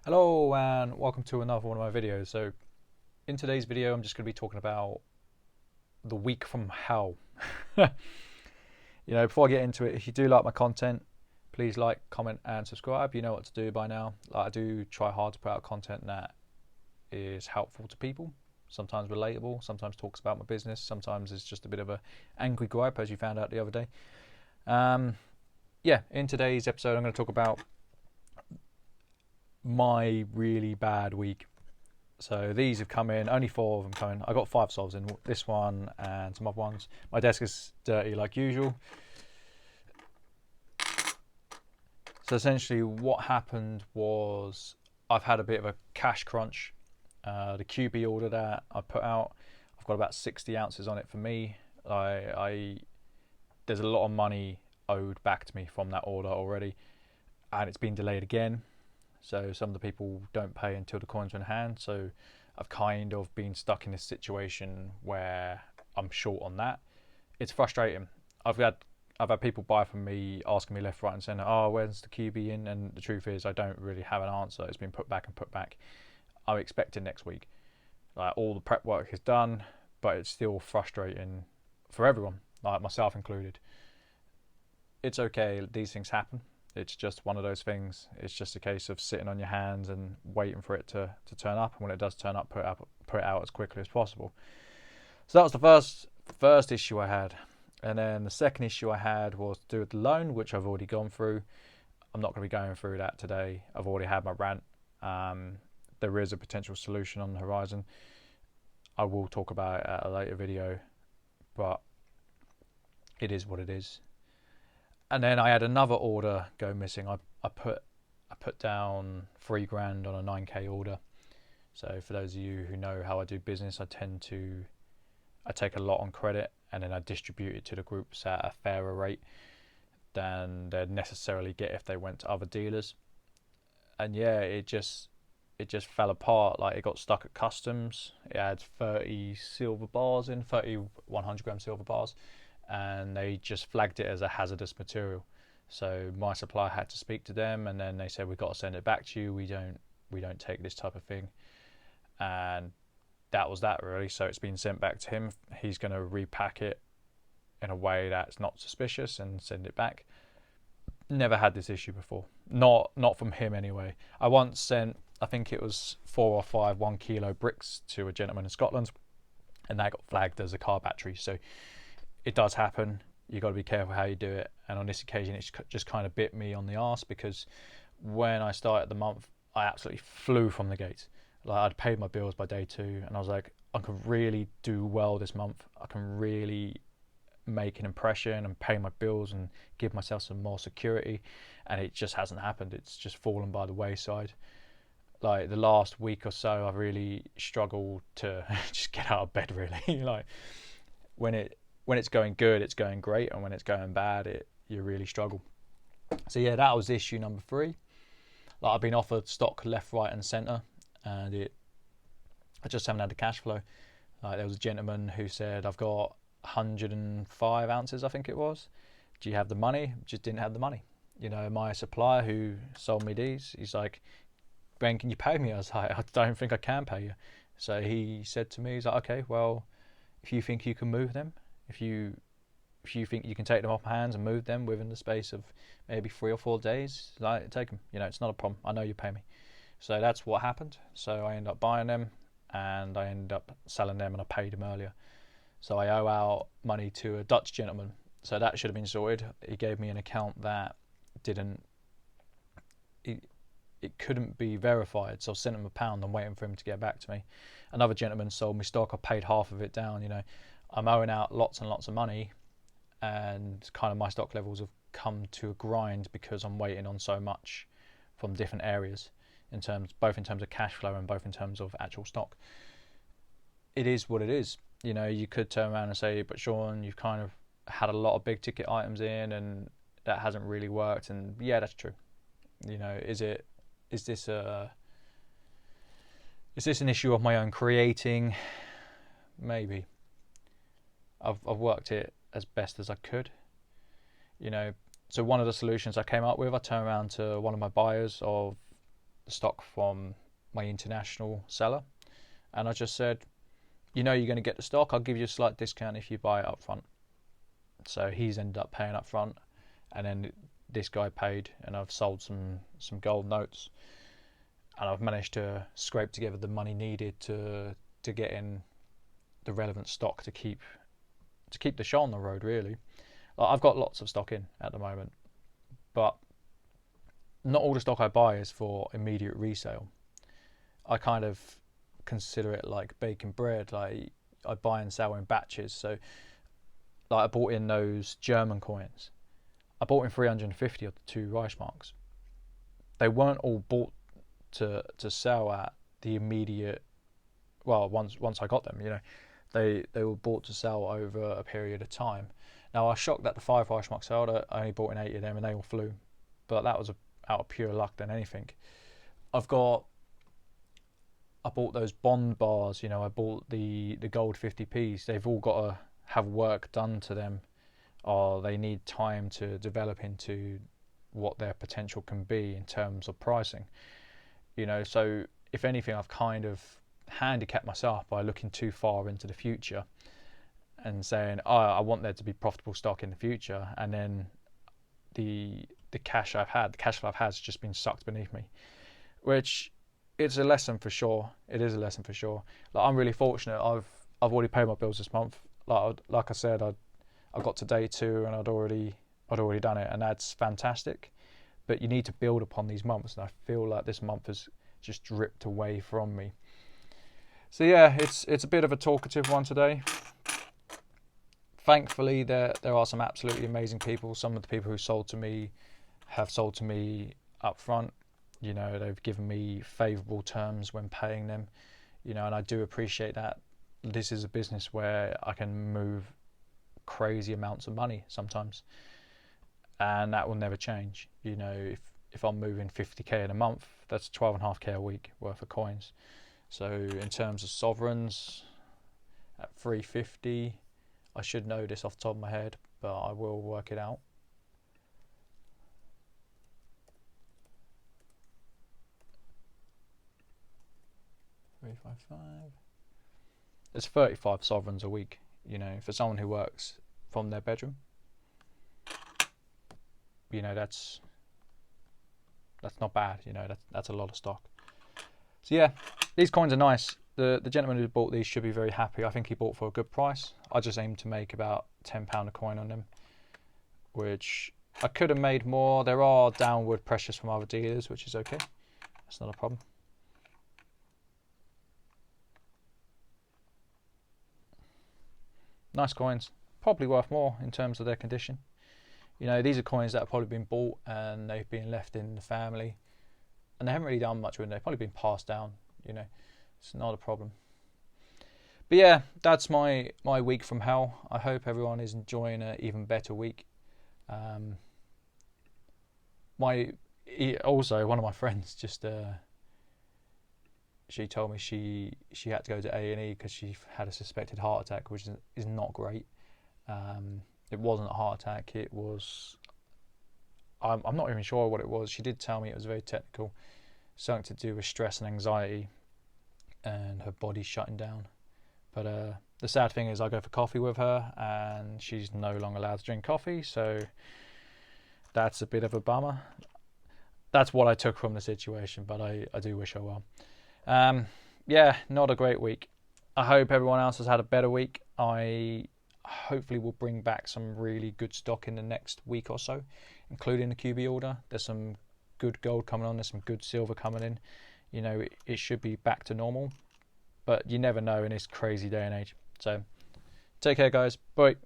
Hello and welcome to another one of my videos. So in today's video I'm just going to be talking about the week from hell. Before I get into it, if you do like my content, please like, comment and subscribe. You know what to do by now. I do try hard to put out content that is helpful to people, sometimes relatable, sometimes talks about my business, sometimes it's just a bit of a angry gripe, as you found out the other day. In today's episode I'm going to talk about my really bad week. So these have come in, only 4 of them coming. I got 5 solves in this one and some other ones. My desk is dirty like usual. So essentially what happened was I've had a bit of a cash crunch. The QB order that I put out, I've got about 60 ounces on it for me. There's a lot of money owed back to me from that order already, and it's been delayed again. So some of the people don't pay until the coins are in hand. So I've kind of been stuck in this situation where I'm short on that. It's frustrating. I've had people buy from me asking me left, right, and centre, oh, when's the QB in? And the truth is, I don't really have an answer. It's been put back and put back. I'm expecting next week. Like, all the prep work is done, but it's still frustrating for everyone, like myself included. It's okay. These things happen. It's just one of those things. It's just a case of sitting on your hands and waiting for it to turn up. And when it does turn up, put it out as quickly as possible. So that was the first issue I had. And then the second issue I had was to do with the loan, which I've already gone through. I'm not going to be going through that today. I've already had my rant. There is a potential solution on the horizon. I will talk about it at a later video, but it is what it is. And then I had another order go missing. I put down $3,000 on a 9k order. So for those of you who know how I do business, I take a lot on credit and then I distribute it to the groups at a fairer rate than they'd necessarily get if they went to other dealers. And yeah, it just fell apart. Like, it got stuck at customs. It had 30 silver bars in, 30 100-gram silver bars, and they just flagged it as a hazardous material. So my supplier had to speak to them, and then they said, we've got to send it back to you. We don't take this type of thing. And that was that, really. So it's been sent back to him. He's going to repack it in a way that's not suspicious and send it back. Never had this issue before. Not from him anyway. I once sent, I think it was 4 or 5 1 kilo bricks to a gentleman in Scotland, and that got flagged as a car battery. So it does happen. You got to be careful how you do it. And on this occasion, it's just kind of bit me on the arse, because when I started the month, I absolutely flew from the gates. Like, I'd paid my bills by day 2, and I was like, I can really do well this month. I can really make an impression and pay my bills and give myself some more security. And it just hasn't happened. It's just fallen by the wayside. Like, the last week or so, I've really struggled to just get out of bed, really. Like, when it's going good, it's going great, and when it's going bad, you really struggle. So yeah, that was issue number 3. Like, I've been offered stock left, right, and centre, and I just haven't had the cash flow. Like, there was a gentleman who said, I've got 105 ounces, I think it was. Do you have the money? Just didn't have the money. My supplier who sold me these, he's like, when can you pay me? I was like, I don't think I can pay you. So he said to me, he's like, okay, well, if you think you can move them, if you think you can take them off my hands and move them within the space of maybe 3 or 4 days, like, take them. It's not a problem. I know you pay me. So that's what happened. So I ended up buying them, and I ended up selling them, and I paid him earlier. So I owe out money to a Dutch gentleman. So that should have been sorted. He gave me an account that it couldn't be verified. So I sent him £1. I'm waiting for him to get back to me. Another gentleman sold me stock. I paid half of it down. I'm owing out lots and lots of money, and kind of my stock levels have come to a grind because I'm waiting on so much from different areas, both in terms of cash flow and both in terms of actual stock. It is what it is. You could turn around and say, but Sean, you've kind of had a lot of big ticket items in, and that hasn't really worked. And yeah, that's true. Is this an issue of my own creating? Maybe. I've worked it as best as I could. So one of the solutions I came up with, I turned around to one of my buyers of the stock from my international seller, and I just said, you know, you're going to get the stock. I'll give you a slight discount if you buy it up front. So he's ended up paying up front, and then this guy paid, and I've sold some gold notes, and I've managed to scrape together the money needed to get in the relevant stock to keep the show on the road. Really, like, I've got lots of stock in at the moment, but not all the stock I buy is for immediate resale. I kind of consider it like baking bread. Like, I buy and sell in batches. So like, I bought in those German coins. I bought in 350 of the 2 Reichsmarks. They weren't all bought to sell at the immediate. Well, once I got them, you know, they were bought to sell over a period of time. Now, I was shocked that the 5 Reichsmarks sold. I only bought in 8 of them, and they all flew. But that was out of pure luck than anything. I bought those bond bars. You know, I bought the gold 50p's. They've all got to have work done to them, or they need time to develop into what their potential can be in terms of pricing. You know, so if anything, I've kind of handicapped myself by looking too far into the future and saying, oh, I want there to be profitable stock in the future, and then the cash flow I've had has just been sucked beneath me, which it's a lesson for sure. It is a lesson for sure. Like, I'm really fortunate. I've already paid my bills this month. Like I said, I got to day 2 and I'd already done it, and that's fantastic. But you need to build upon these months, and I feel like this month has just dripped away from me. So yeah, it's a bit of a talkative one today. Thankfully, there are some absolutely amazing people. Some of the people who sold to me have sold to me up front. You know, they've given me favourable terms when paying them. You know, and I do appreciate that. This is a business where I can move crazy amounts of money sometimes, and that will never change. You know, if I'm moving 50k in a month, that's 12.5k a week worth of coins. So in terms of sovereigns, at 350, I should know this off the top of my head, but I will work it out. There's 35 sovereigns a week, you know, for someone who works from their bedroom. You know, that's not bad, you know, that's a lot of stock. So yeah, these coins are nice. The gentleman who bought these should be very happy. I think he bought for a good price. I just aim to make about £10 a coin on them, which I could have made more. There are downward pressures from other dealers, which is okay. That's not a problem. Nice coins, probably worth more in terms of their condition. You know, these are coins that have probably been bought and they've been left in the family, and they haven't really done much with them. They've probably been passed down, you know. It's not a problem. But yeah, that's my week from hell. I hope everyone is enjoying an even better week. Also, one of my friends just she told me she had to go to A&E because she had a suspected heart attack, which is not great. It wasn't a heart attack. It was, I'm not even sure what it was. She did tell me it was very technical, something to do with stress and anxiety and her body shutting down. But the sad thing is I go for coffee with her and she's no longer allowed to drink coffee, so that's a bit of a bummer. That's what I took from the situation, but I do wish her well. Yeah, not a great week. I hope everyone else has had a better week. I hopefully will bring back some really good stock in the next week or so, including the QB order. There's some good gold coming on, there's some good silver coming in. You know, it should be back to normal, but you never know in this crazy day and age. So take care, guys. Bye.